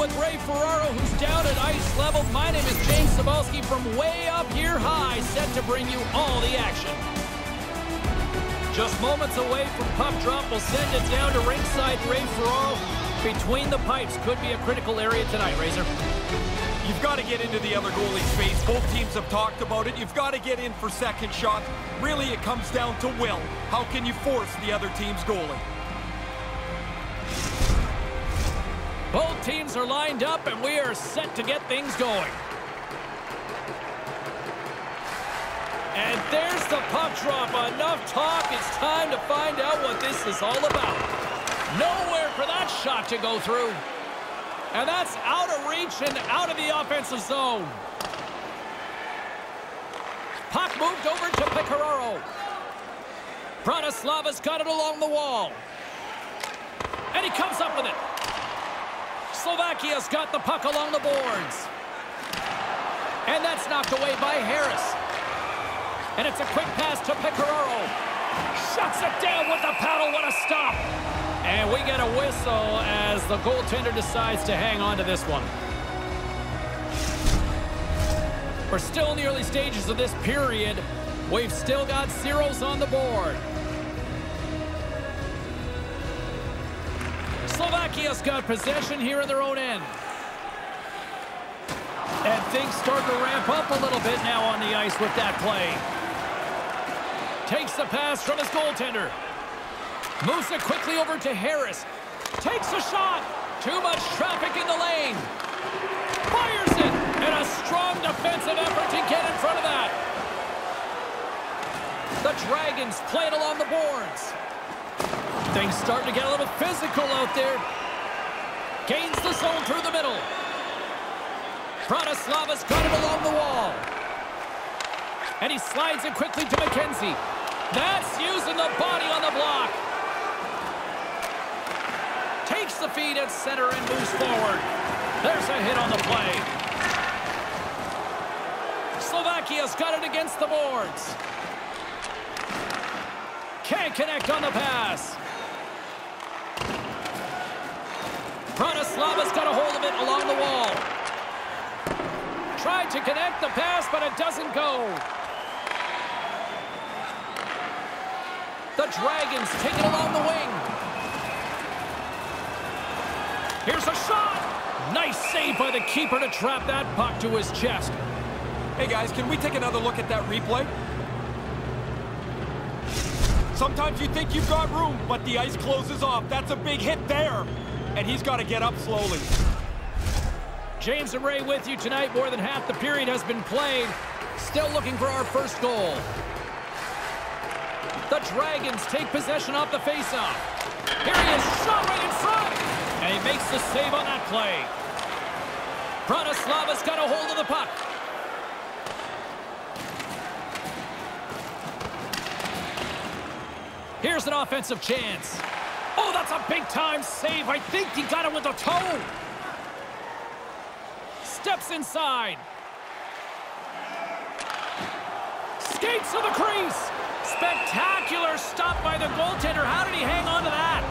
with Ray Ferraro, who's down at ice level. My name is James Cebulski from way up here high, set to bring you all the action. Just moments away from puck drop. We'll send it down to ringside. Ray Ferraro between the pipes. Could be a critical area tonight, Razor. You've got to get into the other goalie's face. Both teams have talked about it. You've got to get in for second shot. Really, it comes down to will. How can you force the other team's goalie? Both teams are lined up, and we are set to get things going. And there's the puck drop. Enough talk. It's time to find out what this is all about. Nowhere for that shot to go through. And that's out of reach and out of the offensive zone. Puck moved over to Pecoraro. Bratislava's got it along the wall. And he comes up with it. Slovakia's got the puck along the boards. And that's knocked away by Harris. And it's a quick pass to Pecoraro. Shuts it down with the paddle. What a stop. And we get a whistle as the goaltender decides to hang on to this one. We're still in the early stages of this period. We've still got zeros on the board. Slovakia's got possession here in their own end. And things start to ramp up a little bit now on the ice with that play. Takes the pass from his goaltender. Moves it quickly over to Harris. Takes a shot. Too much traffic in the lane. Fires it. And a strong defensive effort to get in front of that. The Dragons play it along the boards. Things starting to get a little physical out there. Gains the zone through the middle. Bratislava's got it along the wall. And he slides it quickly to McKenzie. That's using the body on the block. Takes the feed at center and moves forward. There's a hit on the play. Slovakia's got it against the boards. Can't connect on the pass. Bratislava's got a hold of it along the wall. Tried to connect the pass, but it doesn't go. The Dragons take it along the wing. Here's a shot. Nice save by the keeper to trap that puck to his chest. Hey guys, can we take another look at that replay? Sometimes you think you've got room, but the ice closes off. That's a big hit there. And he's got to get up slowly. James and Ray with you tonight. More than half the period has been played. Still looking for our first goal. The Dragons take possession off the faceoff. Here he is, shot right in front. And he makes the save on that play. Bratislava's got a hold of the puck. Here's an offensive chance. Oh, that's a big-time save. I think he got it with the toe. Steps inside. Skates to the crease. Spectacular stop by the goaltender. How did he hang on to that?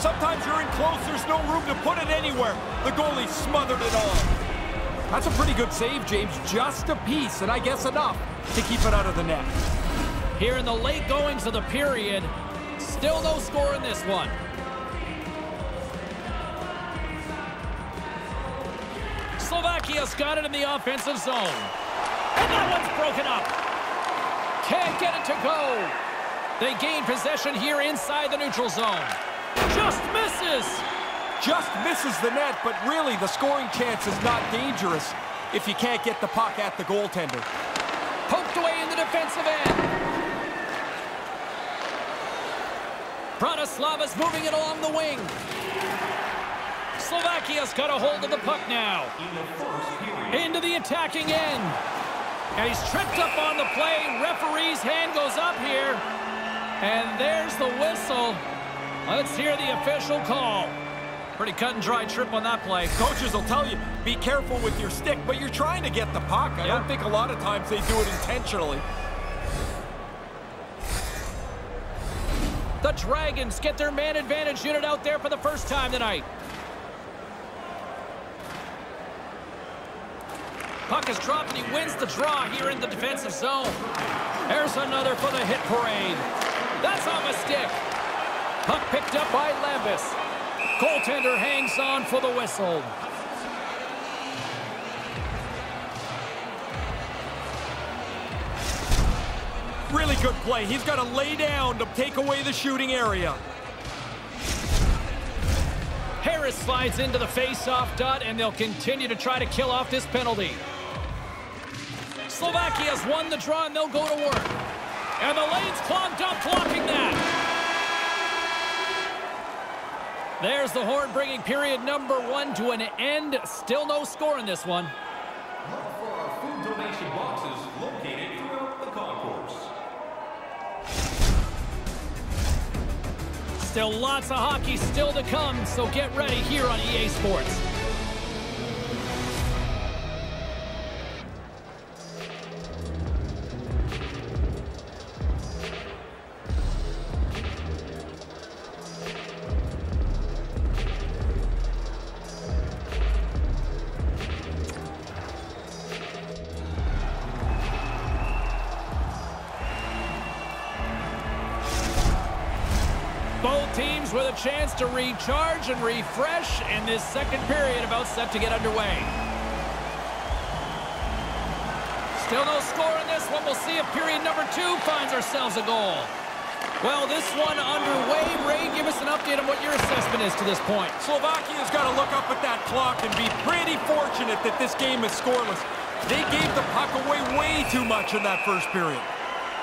Sometimes you're in close, there's no room to put it anywhere. The goalie smothered it all. That's a pretty good save, James. Just a piece, and I guess enough to keep it out of the net. Here in the late goings of the period, still no score in this one. Slovakia's got it in the offensive zone. And that one's broken up. Can't get it to go. They gain possession here inside the neutral zone. Just misses. Just misses the net, but really the scoring chance is not dangerous if you can't get the puck at the goaltender. Poked away in the defensive end. Bratislava's moving it along the wing. Slovakia's got a hold of the puck now. Into the attacking end. And he's tripped up on the play. Referee's hand goes up here. And there's the whistle. Let's hear the official call. Pretty cut and dry trip on that play. Coaches will tell you, be careful with your stick, but you're trying to get the puck. I don't think a lot of times they do it intentionally. The Dragons get their man advantage unit out there for the first time tonight. Puck is dropped, and he wins the draw here in the defensive zone. There's another for the hit parade. That's off a stick. Puck picked up by Lambus. Goaltender hangs on for the whistle. Really good play. He's got to lay down to take away the shooting area. Harris slides into the face-off dot, and they'll continue to try to kill off this penalty. Slovakia's won the draw, and they'll go to work. And the lane's clogged up, blocking that. There's the horn, bringing period number 1 to an end. Still no score in this one. Look for our food donation boxes located throughout the concourse. Still lots of hockey still to come, so get ready here on EA Sports. Both teams with a chance to recharge and refresh, and this second period about set to get underway. Still no score in this one. We'll see if period number 2 finds ourselves a goal. Well, this one underway. Ray, give us an update on what your assessment is to this point. Slovakia's got to look up at that clock and be pretty fortunate that this game is scoreless. They gave the puck away way too much in that first period.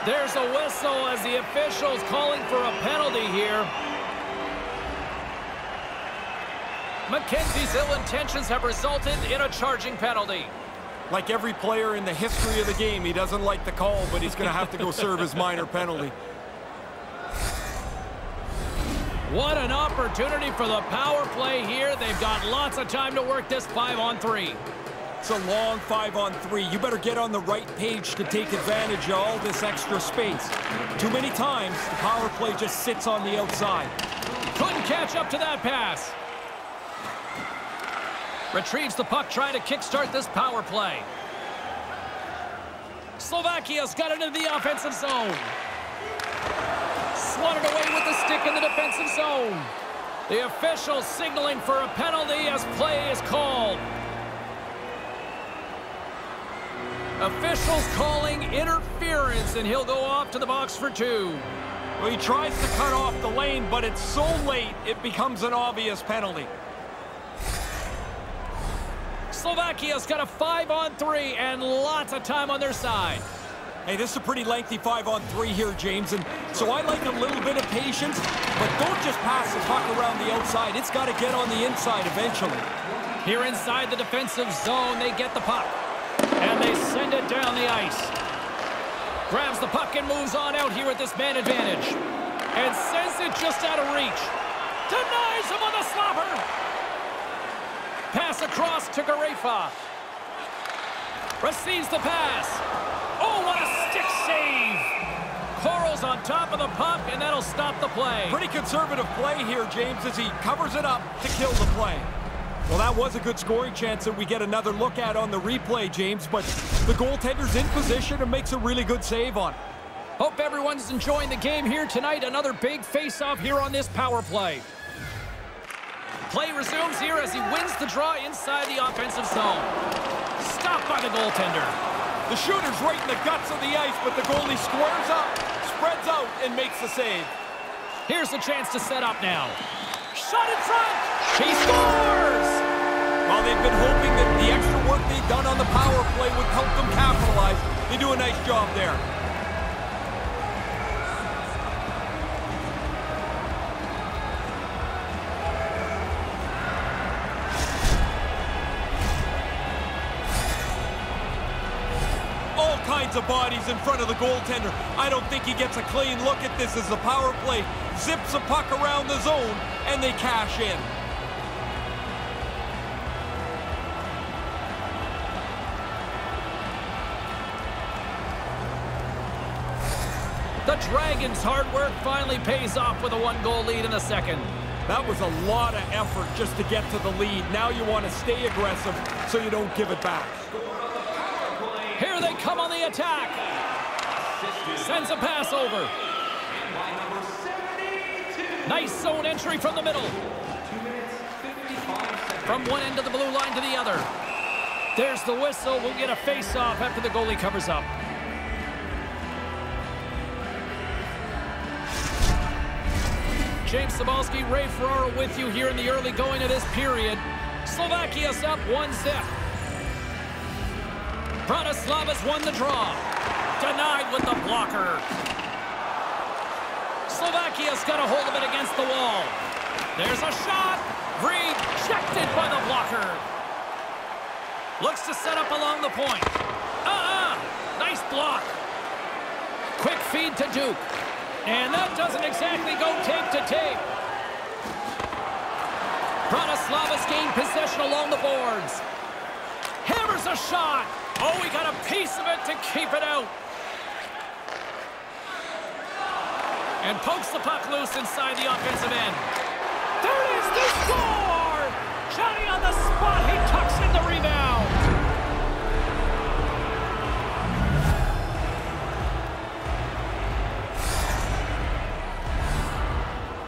There's a whistle as the official's calling for a penalty here. McKenzie's ill intentions have resulted in a charging penalty. Like every player in the history of the game, he doesn't like the call, but he's going to have to go serve his minor penalty. What an opportunity for the power play here. They've got lots of time to work this 5-on-3. It's a long 5-on-3. You better get on the right page to take advantage of all this extra space. Too many times, the power play just sits on the outside. Couldn't catch up to that pass. Retrieves the puck, trying to kickstart this power play. Slovakia's got it into the offensive zone. Swatted away with the stick in the defensive zone. The official signaling for a penalty as play is called. Officials calling interference, and he'll go off to the box for 2. Well, he tries to cut off the lane, but it's so late, it becomes an obvious penalty. Slovakia's got a 5-on-3 and lots of time on their side. Hey, this is a pretty lengthy 5-on-3 here, James, and so I like a little bit of patience, but don't just pass the puck around the outside. It's got to get on the inside eventually. Here inside the defensive zone, they get the puck. And they send it down the ice. Grabs the puck and moves on out here with this man advantage. And sends it just out of reach. Denies him on the slapper. Pass across to Garefa. Receives the pass. Oh, what a stick save. Coral's on top of the puck, and that'll stop the play. Pretty conservative play here, James, as he covers it up to kill the play. Well, that was a good scoring chance that we get another look at on the replay, James, but the goaltender's in position and makes a really good save on it. Hope everyone's enjoying the game here tonight. Another big face-off here on this power play. Play resumes here as he wins the draw inside the offensive zone. Stopped by the goaltender. The shooter's right in the guts of the ice, but the goalie squares up, spreads out, and makes the save. Here's a chance to set up now. Shot in front! He scores! Well, they've been hoping that the extra work they've done on the power play would help them capitalize. They do a nice job there. All kinds of bodies in front of the goaltender. I don't think he gets a clean look at this as the power play zips a puck around the zone, and they cash in. The Dragons' hard work finally pays off with a 1-goal lead in the second. That was a lot of effort just to get to the lead. Now you want to stay aggressive so you don't give it back. Here they come on the attack. Sends a pass over. Nice zone entry from the middle. From one end of the blue line to the other. There's the whistle. We'll get a face-off after the goalie covers up. James Cybulski, Ray Ferraro with you here in the early going of this period. Slovakia's up 1-0. Bratislava's won the draw. Denied with the blocker. Slovakia's got a hold of it against the wall. There's a shot. Rejected by the blocker. Looks to set up along the point. Nice block. Quick feed to Duke. And that doesn't exactly go tape to tape. Bratislava's gained possession along the boards. Hammers a shot. Oh, he got a piece of it to keep it out. And pokes the puck loose inside the offensive end. There it is, the score! Johnny on the spot, he tucks in the rebound.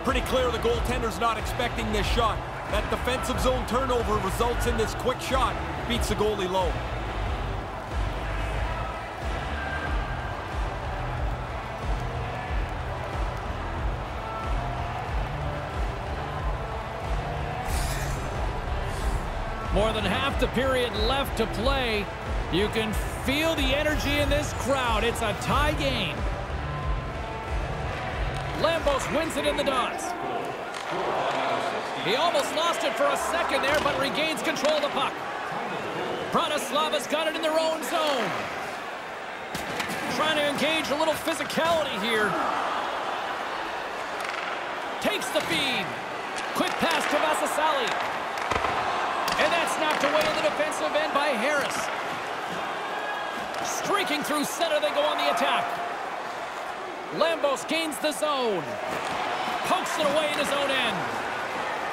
Pretty clear the goaltender's not expecting this shot. That defensive zone turnover results in this quick shot. Beats the goalie low. More than half the period left to play. You can feel the energy in this crowd. It's a tie game. Lambos wins it in the dots. He almost lost it for a second there, but regains control of the puck. Bratislava's got it in their own zone. Trying to engage a little physicality here. Takes the feed. Quick pass to Vasasali. And that's knocked away in the defensive end by Harris. Streaking through center, they go on the attack. Lambos gains the zone. Pokes it away in his own end.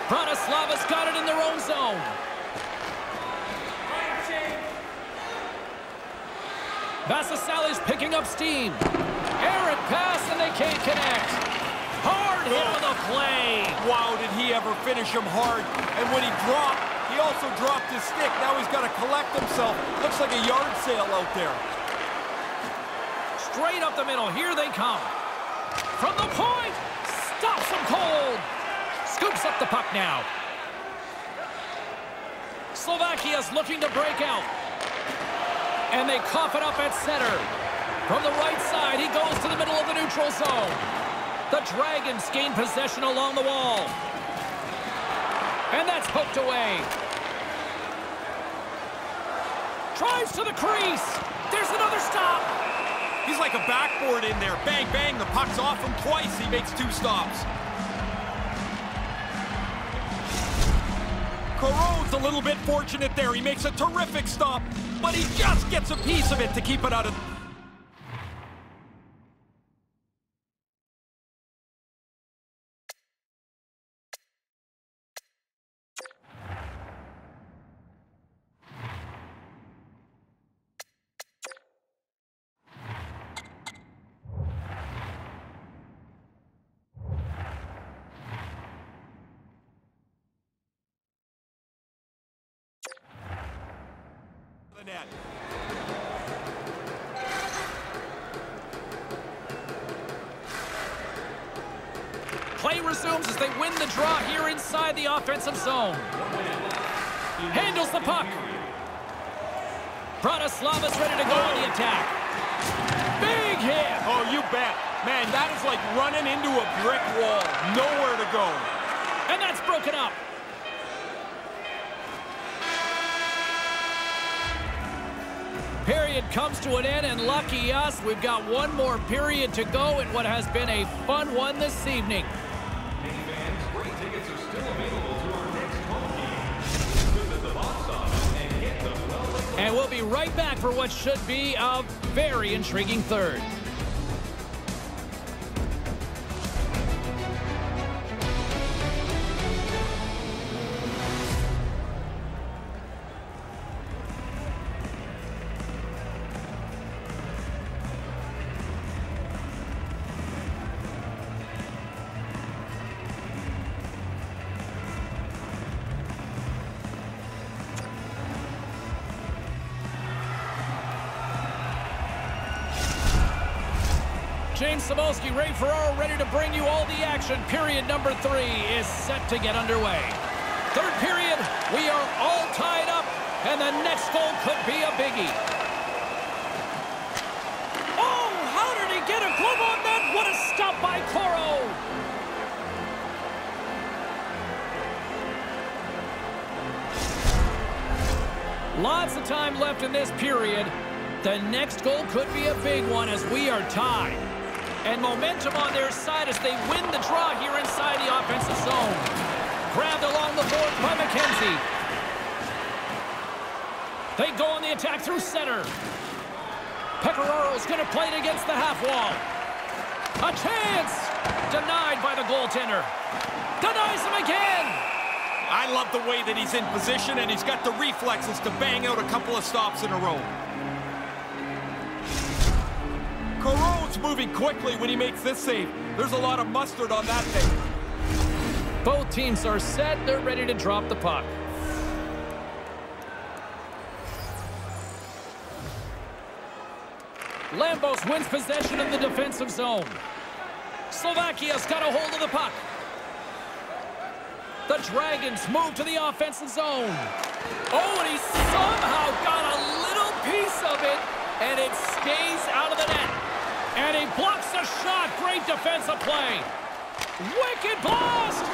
Bratislava's got it in their own zone. Vasasali's picking up steam. Errant pass, and they can't connect. Hard hit on the play. Wow, did he ever finish him hard. And when he dropped, he also dropped his stick. Now he's got to collect himself. Looks like a yard sale out there. Straight up the middle. Here they come. From the point. Stops him cold. Scoops up the puck now. Slovakia's looking to break out. And they cough it up at center. From the right side, he goes to the middle of the neutral zone. The Dragons gain possession along the wall. And that's poked away. Drives to the crease. There's another stop. He's like a backboard in there. Bang, bang. The puck's off him twice. He makes 2 stops. Caron's a little bit fortunate there. He makes a terrific stop, but he just gets a piece of it to keep it out of... net. Play resumes as they win the draw here inside the offensive zone. Handles the puck. Bratislava's ready to go on the attack. Big hit. Oh, you bet. Man, that is like running into a brick wall. Nowhere to go. And that's broken up. Period comes to an end, and lucky us, we've got one more period to go in what has been a fun one this evening. Hey fans, great tickets are still available to our next home game. Visit the box office and get them well. And we'll be right back for what should be a very intriguing third. James Cebulski, Ray Ferraro ready to bring you all the action. Period number 3 is set to get underway. Third period, we are all tied up, and the next goal could be a biggie. Oh, how did he get a glove on that? What a stop by Coro. Lots of time left in this period. The next goal could be a big one as we are tied. And momentum on their side as they win the draw here inside the offensive zone. Grabbed along the board by McKenzie. They go on the attack through center. Pecoraro's going to play it against the half wall. A chance! Denied by the goaltender. Denies him again! I love the way that he's in position, and he's got the reflexes to bang out a couple of stops in a row. Caron's moving quickly when he makes this save. There's a lot of mustard on that thing. Both teams are set. They're ready to drop the puck. Lambos wins possession of the defensive zone. Slovakia's got a hold of the puck. The Dragons move to the offensive zone. Oh, and he somehow got a little piece of it, and it stays out of the net. And he blocks the shot. Great defensive play. Wicked blast.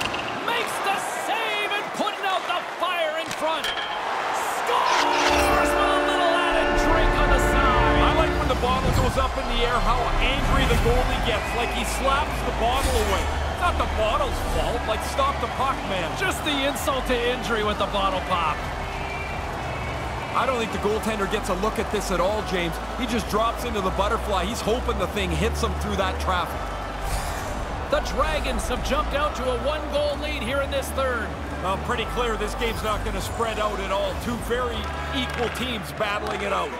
Makes the save and putting out the fire in front. Scores with a little added drink on the side. I like when the bottle goes up in the air, how angry the goalie gets, like he slaps the bottle away. It's not the bottle's fault. Like, stop the puck, man. Just the insult to injury with the bottle pop. I don't think the goaltender gets a look at this at all, James. He just drops into the butterfly. He's hoping the thing hits him through that traffic. The Dragons have jumped out to a 1-goal lead here in this third. Well, pretty clear this game's not going to spread out at all. Two very equal teams battling it out.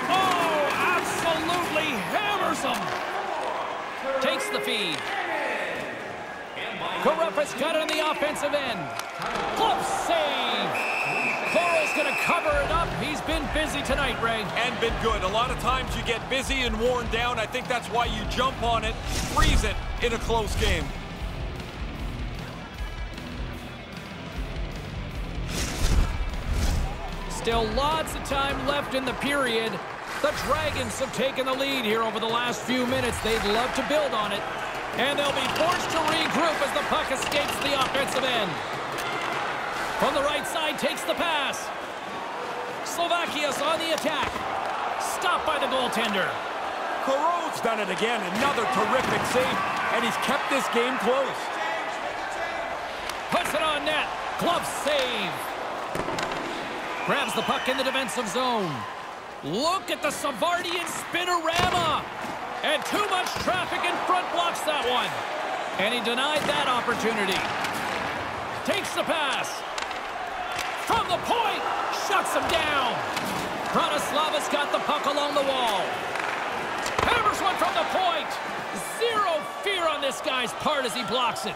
Oh, absolutely hammers them. Takes the feed. Karuppa's got it on the offensive end. Glove save. Coro's going to cover it up. He's been busy tonight, Ray. And been good. A lot of times you get busy and worn down. I think that's why you jump on it, freeze it in a close game. Still lots of time left in the period. The Dragons have taken the lead here over the last few minutes. They'd love to build on it. And they'll be forced to regroup as the puck escapes the offensive end. From the right side, takes the pass. Slovakia's on the attack. Stopped by the goaltender. Caron's done it again. Another terrific save. And he's kept this game close. Puts it on net. Glove save. Grabs the puck in the defensive zone. Look at the Savardian spinorama. And too much traffic in front blocks that one. And he denied that opportunity. Takes the pass. From the point. Shuts him down. Bratislava's got the puck along the wall. Hammers one from the point. Zero fear on this guy's part as he blocks it.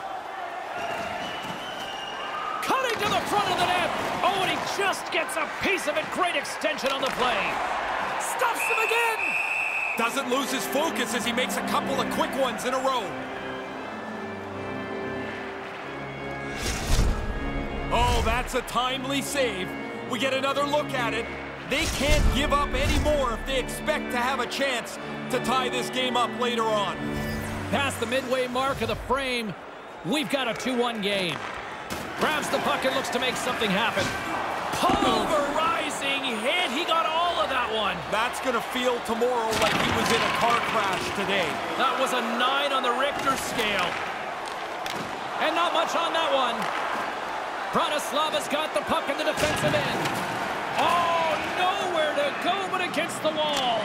Cutting to the front of the net. Oh, and he just gets a piece of it. Great extension on the play. Stuffs him again. Doesn't lose his focus as he makes a couple of quick ones in a row. Oh, that's a timely save. We get another look at it. They can't give up anymore if they expect to have a chance to tie this game up later on. Past the midway mark of the frame, we've got a 2-1 game. Grabs the puck and looks to make something happen. Pulverizing hit. He got all of that one. That's going to feel tomorrow like he was in a car crash today. That was a 9 on the Richter scale. And not much on that one. Bratislava's got the puck in the defensive end. Oh, nowhere to go but against the wall.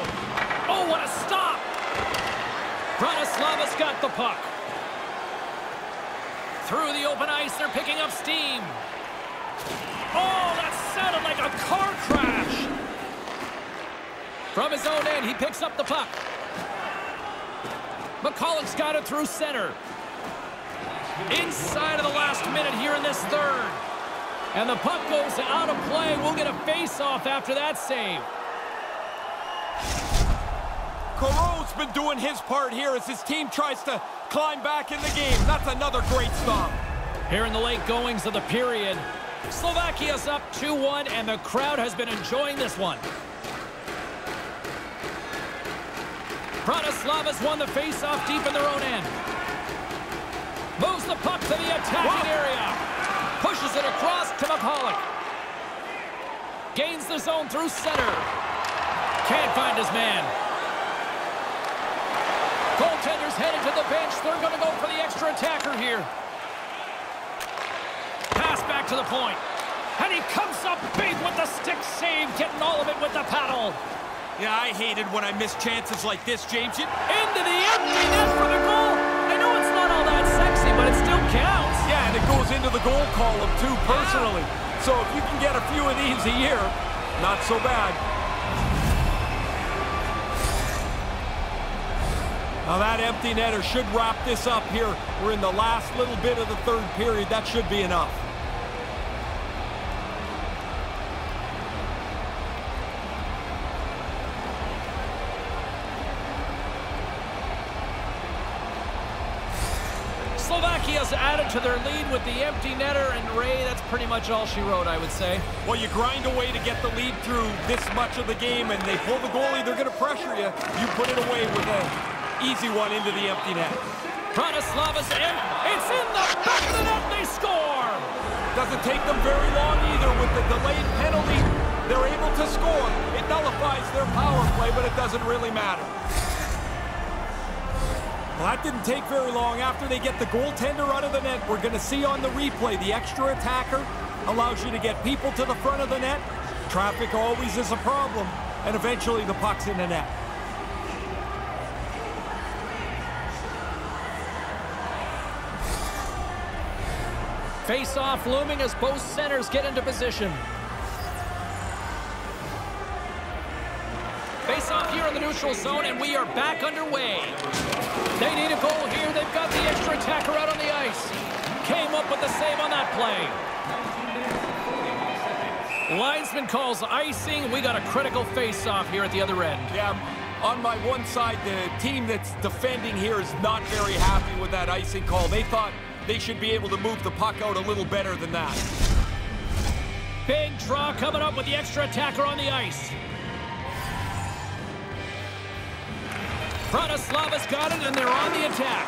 Oh, what a stop. Bratislava's got the puck. Through the open ice, they're picking up steam. Oh, that sounded like a car crash. From his own end, he picks up the puck. McCulloch's got it through center. Inside of the last minute here in this third. And the puck goes out of play. We'll get a face-off after that save. Perreault's been doing his part here as his team tries to climb back in the game. That's another great stop. Here in the late goings of the period, Slovakia's up 2-1, and the crowd has been enjoying this one. Bratislava's won the face-off deep in their own end. Moves the puck to the attacking area. Pushes it across to McCulloch. Gains the zone through center. Can't find his man. Goaltender's headed to the bench. They're going to go for the extra attacker here. Pass back to the point. And he comes up big with the stick save, getting all of it with the paddle. Yeah, I hate it when I miss chances like this, James. Into the empty net for the goal. I know it's not all that sexy, but it still counts. Yeah, and it goes into the goal column, too, personally. Yeah. So if you can get a few of these a year, not so bad. Now that empty netter should wrap this up here. We're in the last little bit of the third period. That should be enough. Slovakia's added to their lead with the empty netter, and Ray, that's pretty much all she wrote, I would say. Well, you grind away to get the lead through this much of the game, and they pull the goalie, they're going to pressure you. You put it away with an easy one into the empty net. Bratislava's in. It's in the back of the net. They score. Doesn't take them very long either with the delayed penalty. They're able to score. It nullifies their power play, but it doesn't really matter. Well, that didn't take very long. After they get the goaltender out of the net, we're going to see on the replay the extra attacker allows you to get people to the front of the net. Traffic always is a problem, and eventually the puck's in the net. Face-off looming as both centers get into position. Face-off here in the neutral zone, and we are back underway. They need a goal here. They've got the extra attacker out on the ice. Came up with the save on that play. Linesman calls icing. We got a critical face-off here at the other end. Yeah, on my one side, the team that's defending here is not very happy with that icing call. They thought they should be able to move the puck out a little better than that. Big draw coming up with the extra attacker on the ice. Bratislava's got it, and they're on the attack.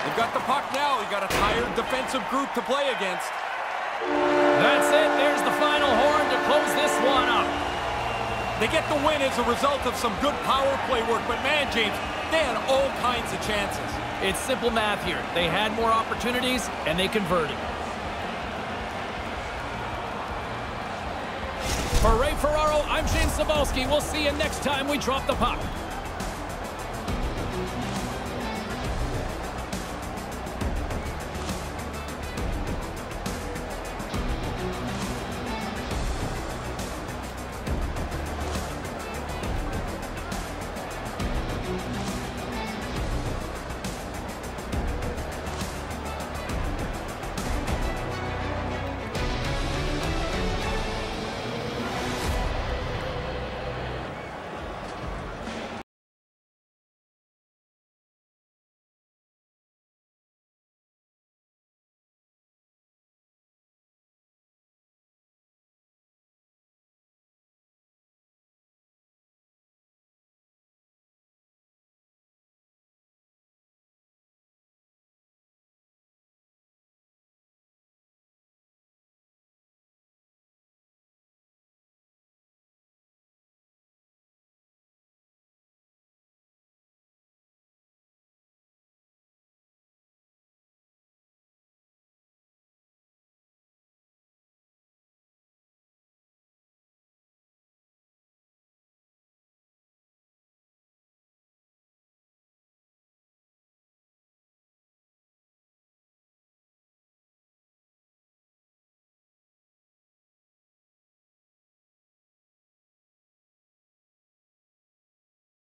They've got the puck now. You've got a tired defensive group to play against. That's it. There's the final horn to close this one up. They get the win as a result of some good power play work, but man, James, they had all kinds of chances. It's simple math here. They had more opportunities, and they converted. For Ray Ferraro, I'm James Cybulski. We'll see you next time we drop the puck.